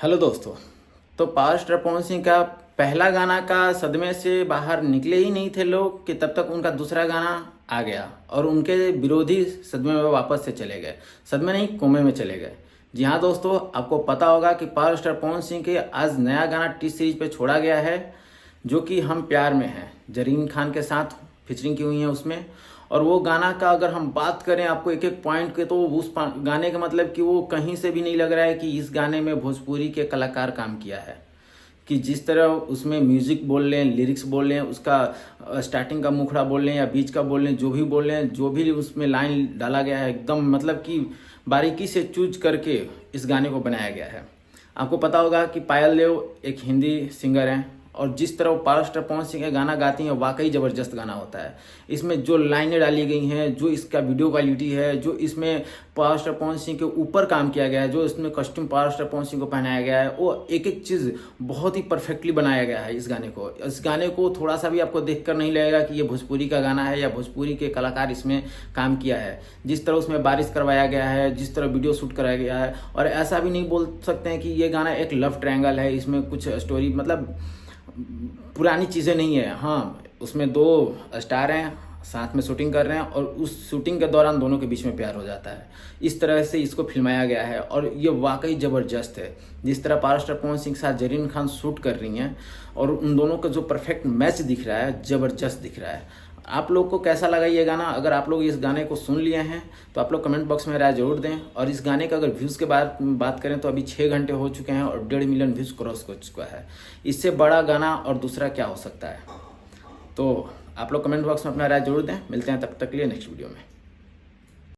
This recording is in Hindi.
हेलो दोस्तों। तो पावर स्टार पवन सिंह का पहला गाना का सदमे से बाहर निकले ही नहीं थे लोग कि तब तक उनका दूसरा गाना आ गया और उनके विरोधी सदमे में वापस से चले गए। सदमे नहीं, कोमे में चले गए। जी हाँ दोस्तों, आपको पता होगा कि पावर स्टार पवन सिंह के आज नया गाना टी सीरीज पे छोड़ा गया है जो कि हम प्यार में है, जरीन खान के साथ फीचरिंग की हुई है उसमें। और वो गाना का अगर हम बात करें आपको एक एक पॉइंट के, तो उस गाने का मतलब कि वो कहीं से भी नहीं लग रहा है कि इस गाने में भोजपुरी के कलाकार काम किया है। कि जिस तरह उसमें म्यूजिक बोल लें, लिरिक्स बोल लें, उसका स्टार्टिंग का मुखड़ा बोल लें या बीच का बोल लें, जो भी बोल लें, जो भी उसमें लाइन डाला गया है, एकदम मतलब कि बारीकी से चूज करके इस गाने को बनाया गया है। आपको पता होगा कि पायल देव एक हिंदी सिंगर हैं और जिस तरह वो पावर स्टार पवन सिंह का गाना गाती हैं वाकई ज़बरदस्त गाना होता है। इसमें जो लाइनें डाली गई हैं, जो इसका वीडियो क्वालिटी है, जो इसमें पावर स्टार पवन सिंह के ऊपर काम किया गया है, जो इसमें costume power star Pawan Singh को पहनाया गया है, वो एक एक चीज़ बहुत ही परफेक्टली बनाया गया है। इस गाने को थोड़ा सा भी आपको देखकर नहीं लगेगा कि ये भोजपुरी का गाना है या भोजपुरी के कलाकार इसमें काम किया है। जिस तरह उसमें बारिश करवाया गया है, जिस तरह वीडियो शूट कराया गया है, और ऐसा भी नहीं बोल सकते हैं कि ये गाना एक लव ट्रायंगल है, इसमें कुछ स्टोरी मतलब पुरानी चीज़ें नहीं है। हाँ, उसमें दो स्टार हैं, साथ में शूटिंग कर रहे हैं और उस शूटिंग के दौरान दोनों के बीच में प्यार हो जाता है। इस तरह से इसको फिल्माया गया है और ये वाकई ज़बरदस्त है। जिस तरह पावर स्टार पवन सिंह के साथ जरीन खान शूट कर रही हैं और उन दोनों का जो परफेक्ट मैच दिख रहा है, ज़बरदस्त दिख रहा है। आप लोग को कैसा लगा ये गाना? अगर आप लोग इस गाने को सुन लिए हैं तो आप लोग कमेंट बॉक्स में राय जरूर दें। और इस गाने का अगर व्यूज़ के बात करें तो अभी 6 घंटे हो चुके हैं और 1.5 मिलियन व्यूज़ क्रॉस हो चुका है। इससे बड़ा गाना और दूसरा क्या हो सकता है? तो आप लोग कमेंट बॉक्स में अपना राय जरूर दें। मिलते हैं तब तक के लिए नेक्स्ट वीडियो में।